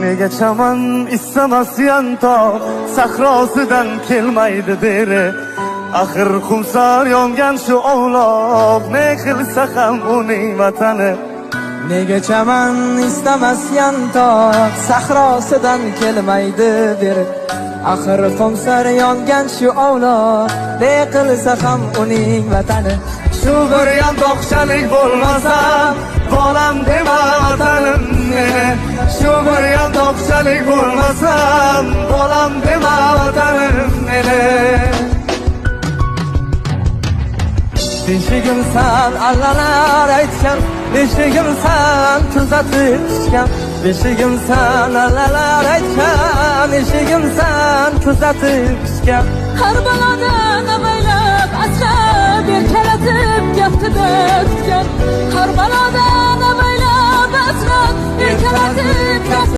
Nega chaman istamasyan tog' sahrosidan kelmaydi beri. Axir xumsor yongan shu ovloq, ne qilsa ham uning vatani. Nega chaman istamasyan tog' sahrosidan kelmaydi beri. Axir xumsor yongan shu ovloq, ne qilsa ham uning vatani. Shu bir yantoqchalik bo'lmasa, bolam dema vatanim meni. Shu bir yantoqchalik bo'lmasa, bolam dema vatanim meni. Beshigimsan allalar aytgan, beshigimsan tuzatib tushgan. Beshigimsan allalar aytgan, beshigimsan tuzatib tushgan. Har balodan avaylab asrab erkalatib gaftida tutgan. Har balodan avaylab asrab erkalatib